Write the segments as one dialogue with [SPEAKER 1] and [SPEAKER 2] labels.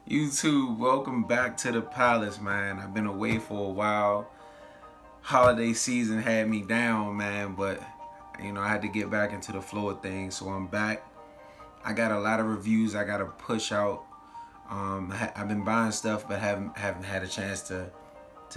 [SPEAKER 1] YouTube, welcome back to the palace, man. I've been away for a while. Holiday season had me down, man, but I had to get back into the flow of things, so I'm back. I got a lot of reviews I gotta push out. I've been buying stuff, but haven't had a chance to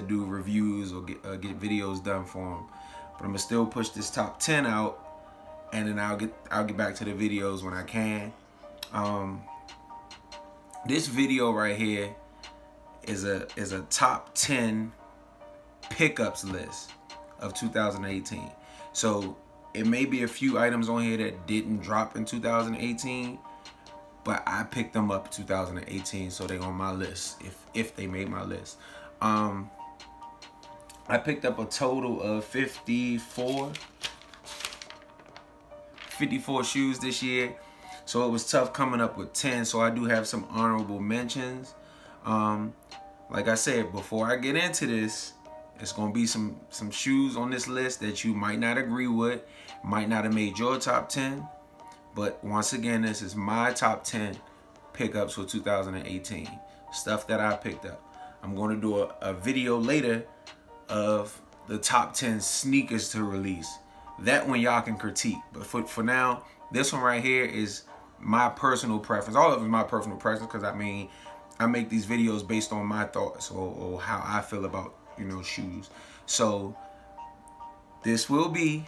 [SPEAKER 1] do reviews or get videos done for them. But I'm gonna still push this top 10 out, and then I'll get back to the videos when I can. This video right here is a top 10 pickups list of 2018. So it may be a few items on here that didn't drop in 2018, but I picked them up in 2018, so they on my list if they made my list. I picked up a total of 54 shoes this year. So it was tough coming up with 10, so I do have some honorable mentions. Like I said, before I get into this, it's gonna be some shoes on this list that you might not agree with, might not have made your top 10. But once again, this is my top 10 pickups for 2018. Stuff that I picked up. I'm gonna do a video later of the top 10 sneakers to release. That one y'all can critique. But for now, this one right here is my personal preference. All of it is my personal preference, because I make these videos based on my thoughts or how I feel about shoes. So this will be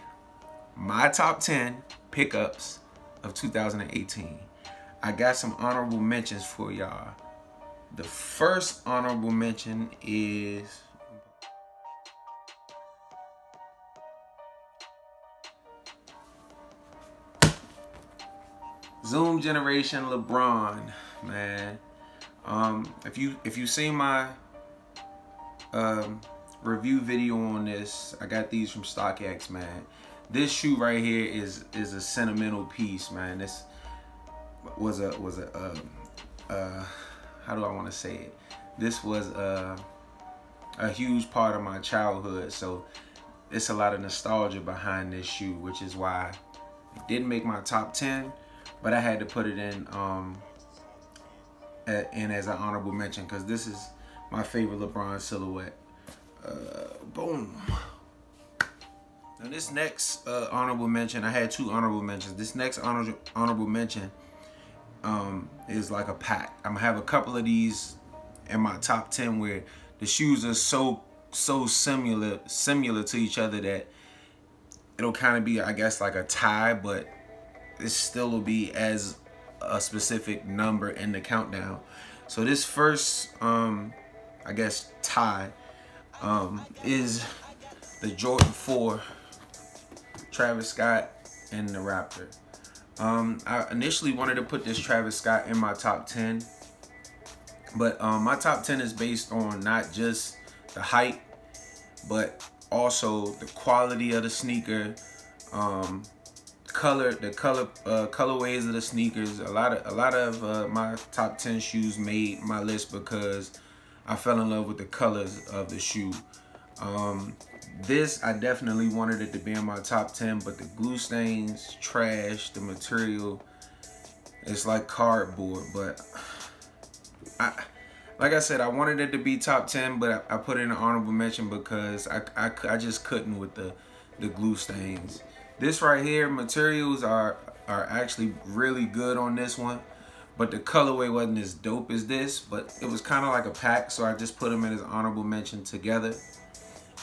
[SPEAKER 1] my top 10 pickups of 2018. I got some honorable mentions for y'all. The first honorable mention is Zoom Generation LeBron, man. If you seen my review video on this, I got these from StockX, man. This shoe right here is a sentimental piece, man. This was a how do I want to say it? This was a huge part of my childhood, so it's a lot of nostalgia behind this shoe, which is why it didn't make my top 10. But I had to put it in as an honorable mention, because this is my favorite LeBron silhouette. Boom. Now this next honorable mention, I had two honorable mentions. This next honorable mention is like a pack. I'm gonna have a couple of these in my top 10 where the shoes are so similar to each other that it'll kind of be, I guess, like a tie, but it still will be as a specific number in the countdown. So this first, I guess, tie is the Jordan 4 Travis Scott and the Raptor. I initially wanted to put this Travis Scott in my top 10, but my top 10 is based on not just the height, but also the quality of the sneaker, colorways of the sneakers. A lot of my top 10 shoes made my list because I fell in love with the colors of the shoe. This, I definitely wanted it to be in my top 10, but the glue stains, trash, the material, it's like cardboard. But like I said, I wanted it to be top 10, but I put it in an honorable mention because I just couldn't with the glue stains. This right here, materials are actually really good on this one, but the colorway wasn't as dope as this, but it was kind of like a pack, so I just put them in as honorable mention together.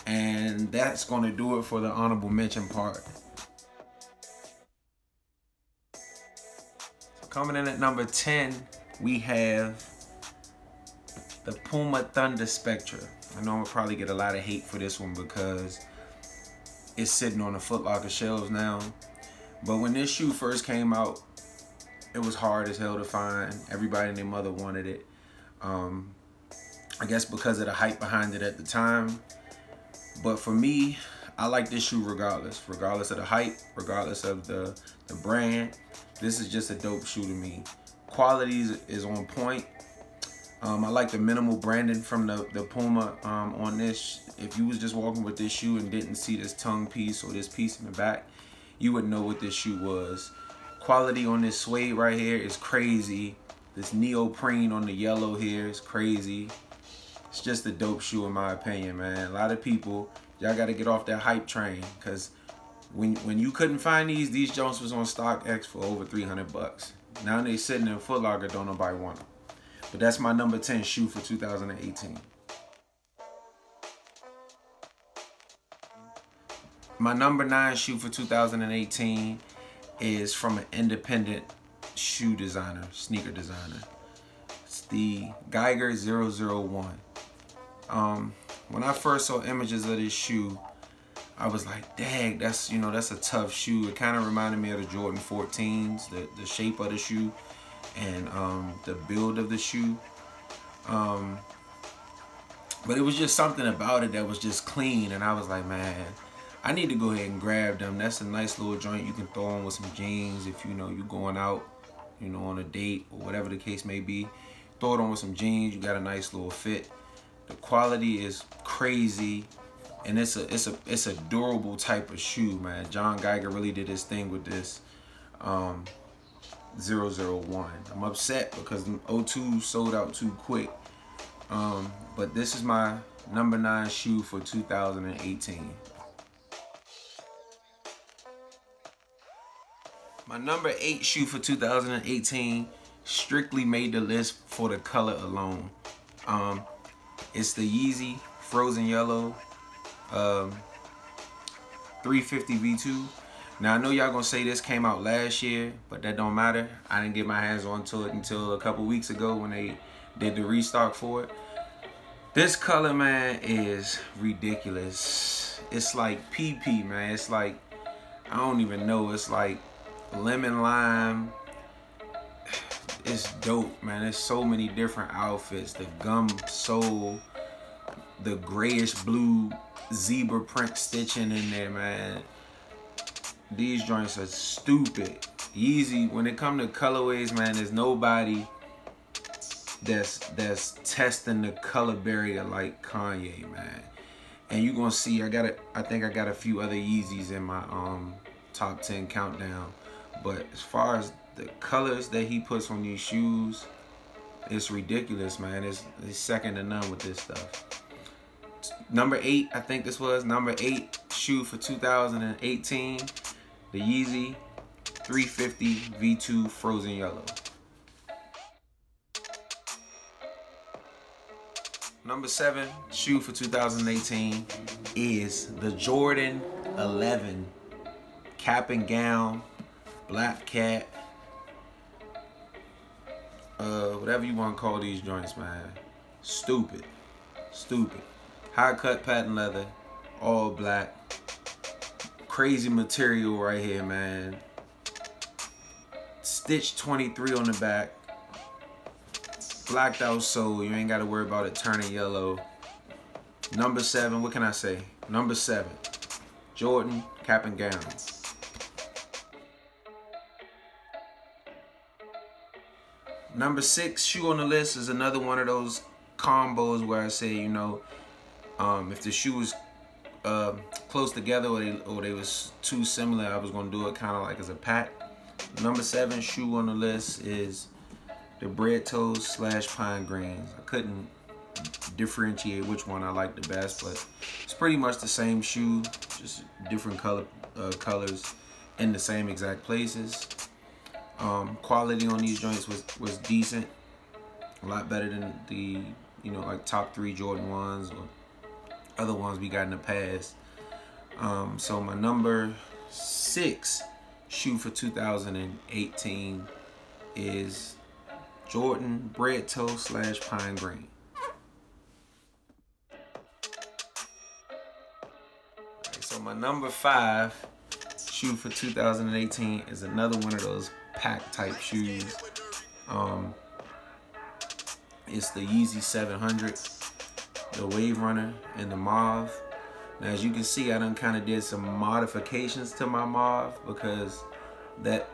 [SPEAKER 1] And that's going to do it for the honorable mention part. Coming in at number 10, we have the Puma Thunder Spectra. I know I'm gonna probably get a lot of hate for this one because it's sitting on the Foot Locker shelves now. But when this shoe first came out, it was hard as hell to find. Everybody and their mother wanted it. I guess because of the hype behind it at the time. But for me, I like this shoe regardless of the hype, regardless of the brand. This is just a dope shoe to me. Quality is on point. I like the minimal branding from the Puma on this. If you was just walking with this shoe and didn't see this tongue piece or this piece in the back, you would know what this shoe was. Quality on this suede right here is crazy. This neoprene on the yellow here is crazy. It's just a dope shoe in my opinion, man. A lot of people, y'all gotta get off that hype train, cause when you couldn't find these Jones was on StockX for over 300 bucks. Now they sitting in Foot Locker, don't nobody want them. But that's my number 10 shoe for 2018. My number 9 shoe for 2018 is from an independent shoe designer, sneaker designer. It's the Geiger 001. When I first saw images of this shoe, I was like, dang, that's a tough shoe. It kind of reminded me of the Jordan 14s, the shape of the shoe and the build of the shoe. But it was just something about it that was just clean, and I was like, man, I need to go ahead and grab them. That's a nice little joint you can throw on with some jeans if you're going out, on a date or whatever the case may be. Throw it on with some jeans, you got a nice little fit. The quality is crazy, and it's a durable type of shoe, man. John Geiger really did his thing with this 001. I'm upset because 02 sold out too quick. But this is my number 9 shoe for 2018. My number 8 shoe for 2018 strictly made the list for the color alone. It's the Yeezy Frozen Yellow 350 V2. Now I know y'all gonna say this came out last year, but that don't matter. I didn't get my hands onto it until a couple weeks ago when they did the restock for it. This color, man, is ridiculous. It's like PP, man. It's like, I don't even know. It's like lemon lime. It's dope, man. There's so many different outfits. The gum sole, the grayish blue zebra print stitching in there, man. These joints are stupid. Yeezy, when it comes to colorways, man, there's nobody that's testing the color barrier like Kanye, man. And you gonna see, I think I got a few other Yeezys in my top 10 countdown. But as far as the colors that he puts on these shoes, it's ridiculous, man. It's second to none with this stuff. Number 8, I think this was number 8 shoe for 2018, the Yeezy 350 V2 Frozen Yellow. Number 7 shoe for 2018 is the Jordan 11 cap and gown, black cat, whatever you want to call these joints, man. Stupid. High cut patent leather, all black. Crazy material right here, man. Stitch 23 on the back. Blacked out sole, you ain't got to worry about it turning yellow. Number 7, what can I say? Number 7, Jordan cap and gown. Number 6 shoe on the list is another one of those combos where I say, if the shoe was close together or they was too similar, I was gonna do it kind of like as a pack. Number 7 shoe on the list is the Bread Toast / Pine Greens. I couldn't differentiate which one I like the best, but it's pretty much the same shoe, just different colors in the same exact places. Quality on these joints was decent, a lot better than the like top 3 Jordan ones or other ones we got in the past. So my number 6 shoe for 2018 is Jordan Bread Toast / Pine Green. Right, so my number 5 shoe for 2018 is another one of those pack type shoes. It's the Yeezy 700, the Wave Runner in the mauve. Now as you can see, I done kind of did some modifications to my mauve because that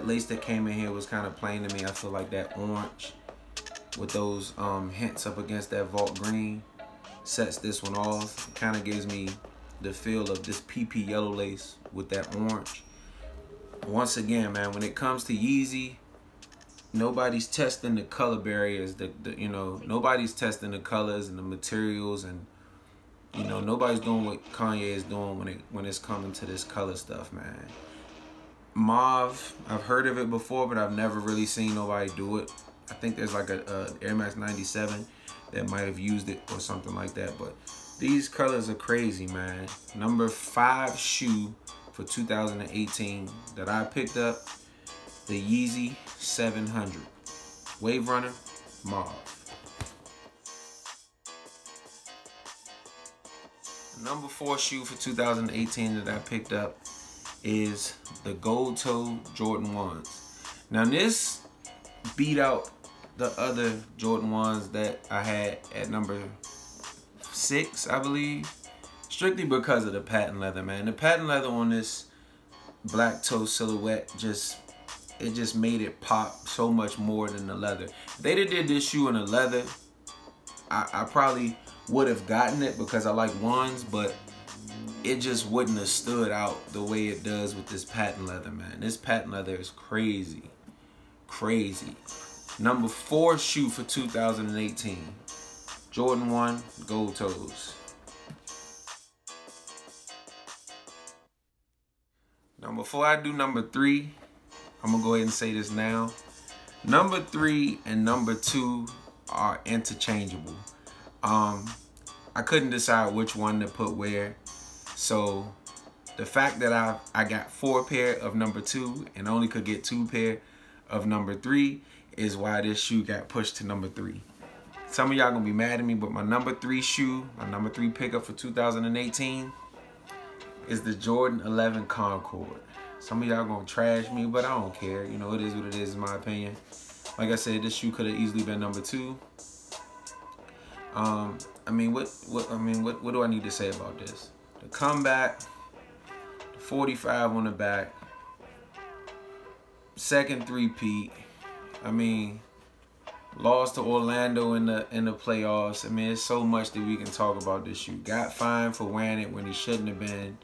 [SPEAKER 1] lace that came in here was kind of plain to me. I feel like that orange with those hints up against that Vault Green sets this one off. It kind of gives me the feel of this PP yellow lace with that orange. Once again, man, when it comes to Yeezy, nobody's testing the color barriers. You know, nobody's testing the colors and the materials, and you know, nobody's doing what Kanye is doing when it's coming to this color stuff, man. Mauve, I've heard of it before, but I've never really seen nobody do it. I think there's like a Air Max 97 that might have used it or something like that. But these colors are crazy, man. Number 5 shoe for 2018 that I picked up, the Yeezy 700. Wave Runner, mauve. Number 4 shoe for 2018 that I picked up is the Gold Toe Jordan 1s. Now this beat out the other Jordan 1s that I had at number 6, I believe, strictly because of the patent leather, man. The patent leather on this black toe silhouette just made it pop so much more than the leather. If they did this shoe in the leather, I probably would have gotten it because I like 1s, but it just wouldn't have stood out the way it does with this patent leather, man. This patent leather is crazy. Crazy. Number 4 shoe for 2018. Jordan 1 Gold Toes. Now before I do number 3, I'm gonna go ahead and say this now. Number 3 and number 2 are interchangeable. I couldn't decide which one to put where. So the fact that I got 4 pair of number 2 and only could get 2 pair of number 3 is why this shoe got pushed to number 3. Some of y'all gonna be mad at me, but my number 3 shoe, my number 3 pickup for 2018 is the Jordan 11 Concord. Some of y'all gonna trash me, but I don't care. You know, it is what it is in my opinion. Like I said, this shoe could have easily been number 2. I mean, what do I need to say about this? The comeback, the 45 on the back, second three-peat. I mean, lost to Orlando in the playoffs. I mean, it's so much that we can talk about this shoe. Got fined for wearing it when he shouldn't have been,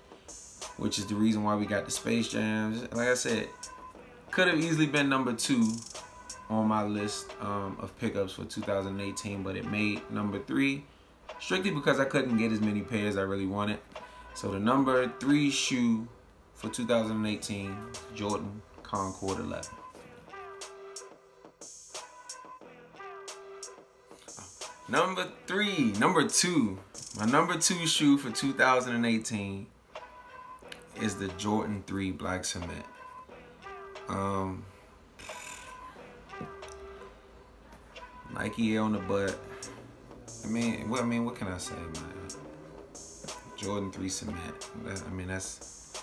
[SPEAKER 1] which is the reason why we got the Space Jams. Like I said, could have easily been number 2 on my list of pickups for 2018, but it made number 3 strictly because I couldn't get as many pairs I really wanted. So the number 3 shoe for 2018, Jordan Concord 11. Number 2, my number 2 shoe for 2018 is the Jordan 3 Black Cement. Nike Air on the butt. I mean, what can I say, man? Jordan 3 Cement. I mean, that's,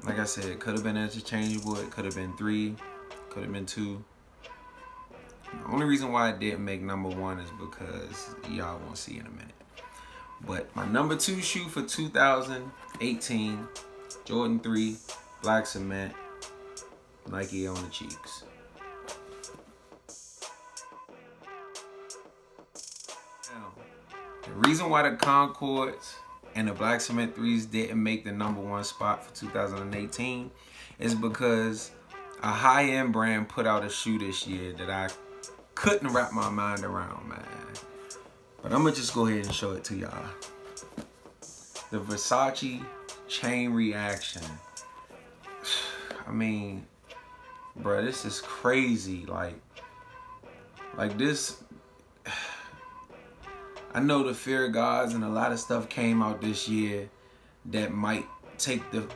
[SPEAKER 1] like I said, it could have been interchangeable. It could have been 3. Could have been 2. The only reason why I didn't make number 1 is because y'all won't see in a minute. But my number 2 shoe for 2018, Jordan 3 Black Cement, Nike on the cheeks. Now, the reason why the Concords and the Black Cement 3s didn't make the number 1 spot for 2018 is because a high-end brand put out a shoe this year that I couldn't wrap my mind around, man. But I'm gonna just go ahead and show it to y'all. The Versace Chain Reaction. I mean, bro, this is crazy. Like this. I know the Fear of Gods and a lot of stuff came out this year that might take the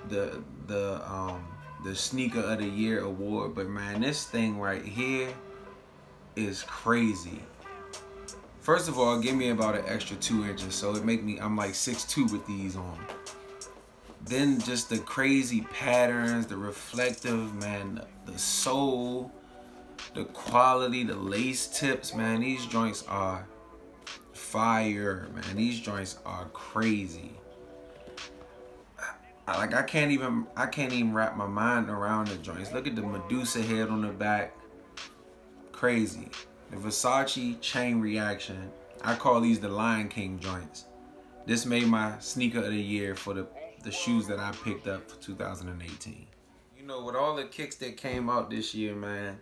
[SPEAKER 1] Sneaker of the Year award, but man, this thing right here is crazy. First of all, give me about an extra 2 inches, so it make me, I'm like 6'2" with these on. Then just the crazy patterns, the reflective, man, the sole, the quality, the lace tips, man, these joints are fire, man. These joints are crazy. I can't even wrap my mind around the joints. Look at the Medusa head on the back. Crazy. The Versace Chain Reaction. I call these the Lion King joints. This made my sneaker of the year for the shoes that I picked up for 2018. You know, with all the kicks that came out this year, man,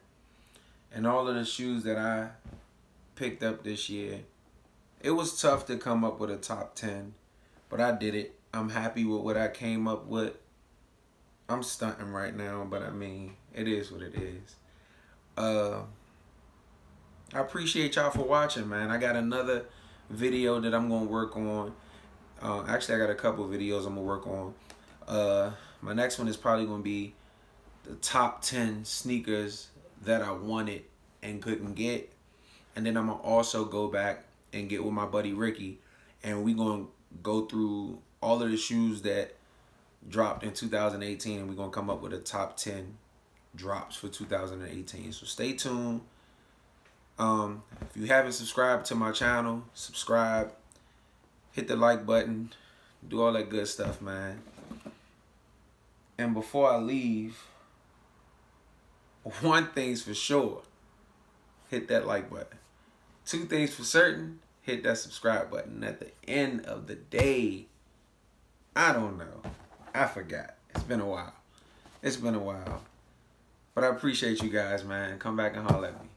[SPEAKER 1] And all of the shoes that I picked up this year, it was tough to come up with a top 10, but I did it. I'm happy with what I came up with. I'm stunting right now, but I mean, it is what it is. I appreciate y'all for watching, man. I got another video that I'm going to work on. Actually, I got a couple videos I'm going to work on. My next one is probably going to be the top 10 sneakers that I wanted and couldn't get. And then I'm going to also go back and get with my buddy Ricky, and we're going to go through all of the shoes that dropped in 2018, and we're going to come up with a top 10 drops for 2018. So stay tuned. If you haven't subscribed to my channel, subscribe, hit the like button, do all that good stuff, man. And before I leave, one thing's for sure, hit that like button. Two things for certain, hit that subscribe button. At the end of the day, I don't know, I forgot. It's been a while. It's been a while. But I appreciate you guys, man. Come back and holler at me.